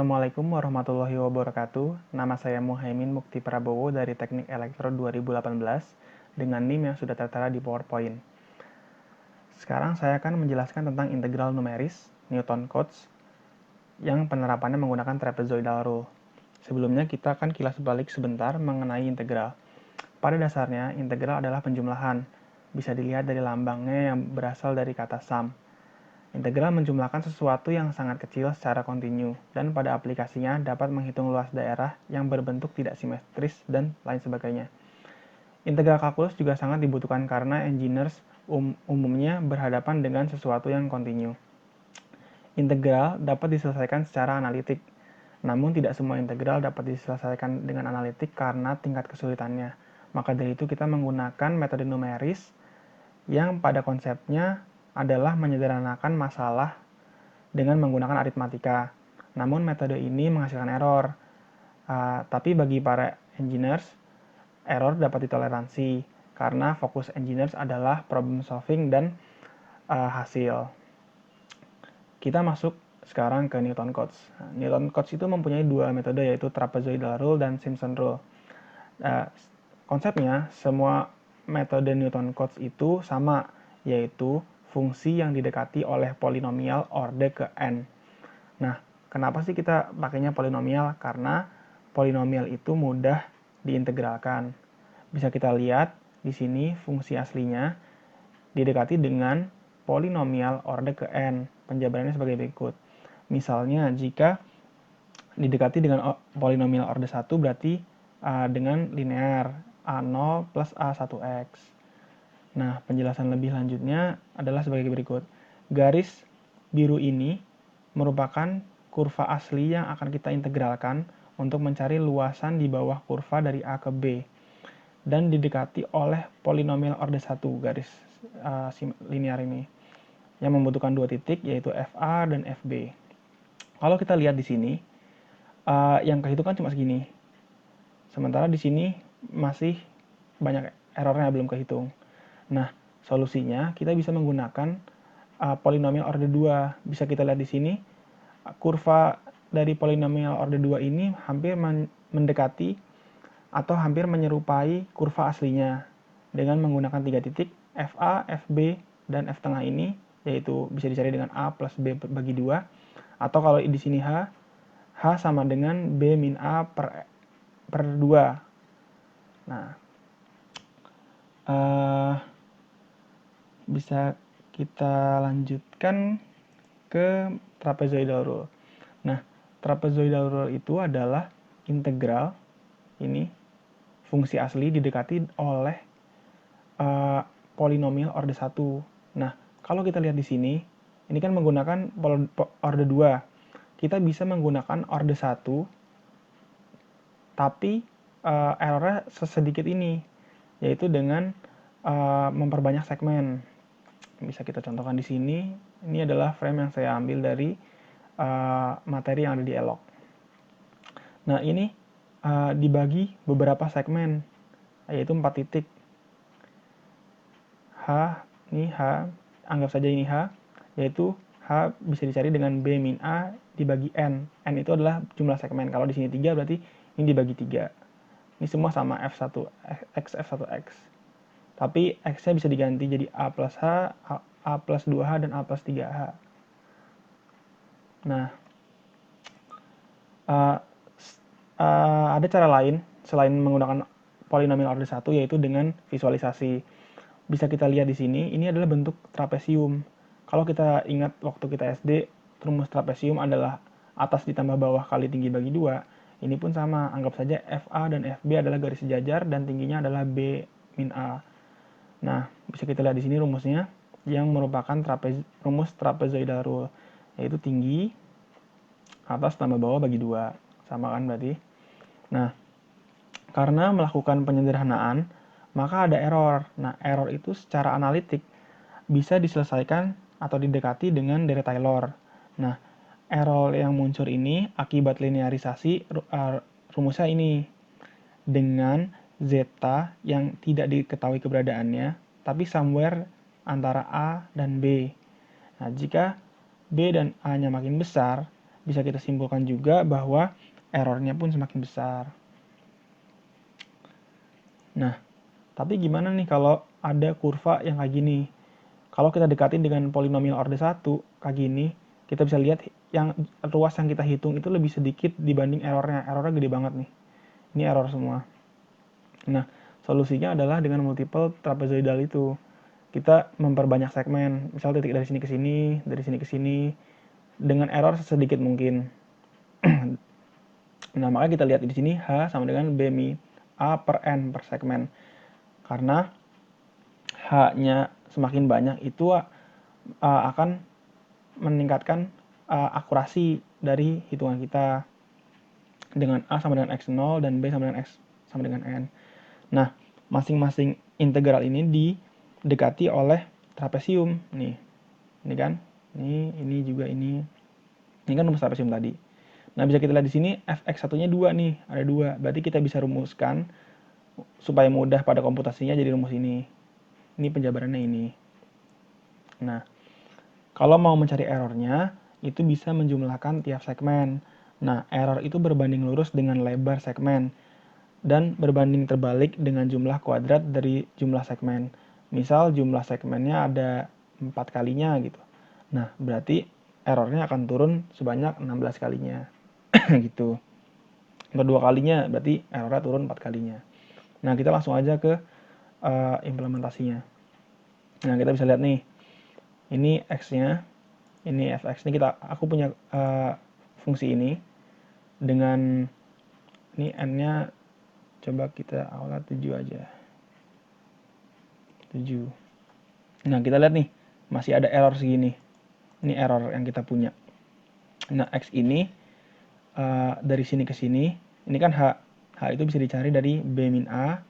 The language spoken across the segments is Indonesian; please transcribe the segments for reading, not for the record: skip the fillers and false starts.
Assalamualaikum warahmatullahi wabarakatuh. Nama saya Muhaimin Mukti Prabowo dari Teknik Elektro 2018 dengan NIM yang sudah tertera di PowerPoint. Sekarang saya akan menjelaskan tentang integral numeris, Newton Cotes, yang penerapannya menggunakan trapezoidal rule. Sebelumnya kita akan kilas balik sebentar mengenai integral. Pada dasarnya, integral adalah penjumlahan. Bisa dilihat dari lambangnya yang berasal dari kata sum. Integral menjumlahkan sesuatu yang sangat kecil secara kontinu, dan pada aplikasinya dapat menghitung luas daerah yang berbentuk tidak simetris dan lain sebagainya. Integral kalkulus juga sangat dibutuhkan karena engineers umumnya berhadapan dengan sesuatu yang kontinu. Integral dapat diselesaikan secara analitik, namun tidak semua integral dapat diselesaikan dengan analitik karena tingkat kesulitannya. Maka dari itu kita menggunakan metode numeris yang pada konsepnya adalah menyederhanakan masalah dengan menggunakan aritmatika. Namun metode ini menghasilkan error. Tapi bagi para engineers, error dapat ditoleransi karena fokus engineers adalah problem solving dan hasil. Kita masuk sekarang ke Newton Cotes. Newton Cotes itu mempunyai dua metode, yaitu trapezoidal rule dan Simpson rule. Konsepnya, semua metode Newton Cotes itu sama, yaitu fungsi yang didekati oleh polinomial orde ke n. Nah, kenapa sih kita pakainya polinomial? Karena polinomial itu mudah diintegralkan. Bisa kita lihat di sini fungsi aslinya didekati dengan polinomial orde ke n. Penjabarannya sebagai berikut. Misalnya, jika didekati dengan polinomial orde 1 berarti dengan linear A0 plus A1X. Nah, penjelasan lebih lanjutnya adalah sebagai berikut. Garis biru ini merupakan kurva asli yang akan kita integralkan untuk mencari luasan di bawah kurva dari A ke B dan didekati oleh polinomial orde 1 garis linear ini yang membutuhkan dua titik, yaitu FA dan FB. Kalau kita lihat di sini, yang kehitung kan cuma segini. Sementara di sini masih banyak errornya belum kehitung. Nah, solusinya kita bisa menggunakan polinomial orde 2. Bisa kita lihat di sini, kurva dari polinomial orde 2 ini hampir mendekati atau hampir menyerupai kurva aslinya dengan menggunakan 3 titik FA, FB, dan F tengah ini, yaitu bisa dicari dengan A plus B bagi 2, atau kalau di sini H sama dengan B min A per 2. Nah, bisa kita lanjutkan ke trapezoidal rule. Nah, trapezoidal rule itu adalah integral ini fungsi asli didekati oleh polinomial orde 1. Nah, kalau kita lihat di sini, ini kan menggunakan orde 2. Kita bisa menggunakan orde 1, tapi errornya sedikit ini, yaitu dengan memperbanyak segmen. Bisa kita contohkan di sini. Ini adalah frame yang saya ambil dari materi yang ada di ELOC. Nah, ini dibagi beberapa segmen, yaitu 4 titik. Ini H, anggap saja ini H, yaitu H bisa dicari dengan B min A dibagi N. N itu adalah jumlah segmen. Kalau di sini 3 berarti ini dibagi 3. Ini semua sama F1, X, F1X. Tapi X-nya bisa diganti jadi A plus H, A plus 2H, dan A plus 3H. Nah, ada cara lain selain menggunakan polinomial orde 1, yaitu dengan visualisasi. Bisa kita lihat di sini, ini adalah bentuk trapesium. Kalau kita ingat waktu kita SD, rumus trapesium adalah atas ditambah bawah kali tinggi bagi 2. Ini pun sama, anggap saja FA dan FB adalah garis sejajar dan tingginya adalah B min A. Nah, bisa kita lihat di sini rumusnya yang merupakan rumus trapezoidal rule, yaitu tinggi atas tambah bawah bagi 2. Sama kan berarti? Nah, karena melakukan penyederhanaan, maka ada error. Nah, error itu secara analitik bisa diselesaikan atau didekati dengan Dirac-Taylor. Nah, error yang muncul ini akibat linearisasi rumusnya ini dengan zeta yang tidak diketahui keberadaannya, tapi somewhere antara A dan B. Nah, jika B dan A-nya makin besar, bisa kita simpulkan juga bahwa errornya pun semakin besar. Nah, tapi gimana nih kalau ada kurva yang kayak gini? Kalau kita dekatin dengan polinomial order 1 kayak gini, kita bisa lihat yang ruas yang kita hitung itu lebih sedikit dibanding errornya. Errornya gede banget nih. Ini error semua. Nah, solusinya adalah dengan multiple trapezoidal itu. Kita memperbanyak segmen, misal titik dari sini ke sini, dari sini ke sini, dengan error sedikit mungkin. Nah, makanya kita lihat di sini H sama dengan B mi A per N per segmen. Karena H-nya semakin banyak itu akan meningkatkan akurasi dari hitungan kita dengan A sama dengan X0 dan B sama dengan X sama dengan N. Nah, masing-masing integral ini didekati oleh trapesium. Nih, ini kan, ini juga ini. Ini kan rumus trapesium tadi. Nah, bisa kita lihat di sini fx1-nya 2 nih, ada 2. Berarti kita bisa rumuskan supaya mudah pada komputasinya jadi rumus ini. Ini penjabarannya ini. Nah, kalau mau mencari errornya, itu bisa menjumlahkan tiap segmen. Nah, error itu berbanding lurus dengan lebar segmen dan berbanding terbalik dengan jumlah kuadrat dari jumlah segmen. Misal jumlah segmennya ada 4 kalinya gitu. Nah, berarti errornya akan turun sebanyak 16 kalinya. Gitu. Kedua kalinya berarti errornya turun 4 kalinya. Nah, kita langsung aja ke implementasinya. Nah, kita bisa lihat nih. Ini X-nya, ini fx. Ini aku punya fungsi ini dengan ini N-nya coba kita awalnya 7 aja. 7. Nah, kita lihat nih, masih ada error segini. Ini error yang kita punya. Nah, X ini dari sini ke sini, ini kan H. H itu bisa dicari dari B min A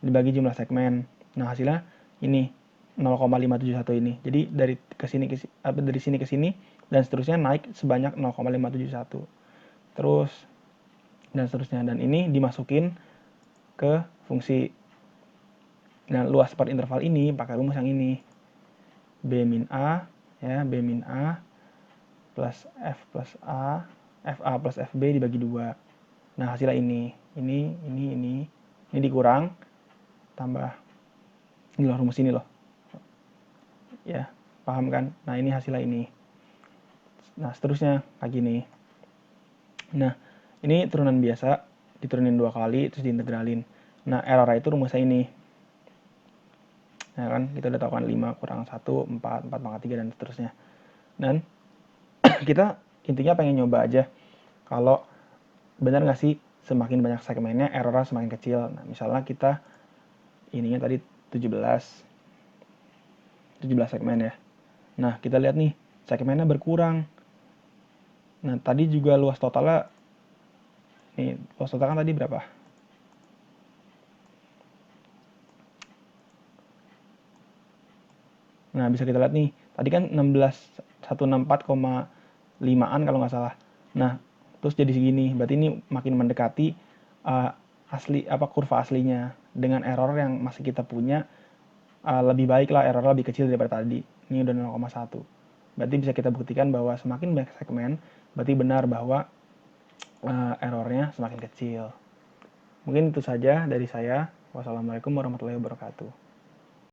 dibagi jumlah segmen. Nah, hasilnya ini 0,571 ini. Jadi dari sini ke sini dan seterusnya naik sebanyak 0,571. Terus dan seterusnya, dan ini dimasukin ke fungsi. Nah, luas per interval ini pakai rumus yang ini. B min A ya, B min A plus F plus A, FA plus FB dibagi 2. Nah, hasilnya ini dikurang tambah ini loh, rumus ini loh. Ya, paham kan? Nah, ini hasilnya ini. Nah, seterusnya kayak gini. Nah, ini turunan biasa, diturunin 2 kali terus diintegralin. Nah, error itu rumusnya ini. Nah, kan kita udah tahu kan 5 kurang 1, 4 pangkat 3 dan seterusnya. Dan kita intinya pengen nyoba aja kalau benar nggak sih semakin banyak segmennya errornya semakin kecil. Nah, misalnya kita ininya tadi 17 segmen ya. Nah, kita lihat nih, segmennya berkurang. Nah, tadi juga luas totalnya, nih, luas total kan tadi berapa? Nah, bisa kita lihat nih, tadi kan 164,5an kalau nggak salah. Nah, terus jadi segini, berarti ini makin mendekati kurva aslinya. Dengan error yang masih kita punya, lebih baik lah, error lebih kecil daripada tadi. Ini udah 0,1. Berarti bisa kita buktikan bahwa semakin banyak segmen, berarti benar bahwa errornya semakin kecil. Mungkin itu saja dari saya. Wassalamualaikum warahmatullahi wabarakatuh.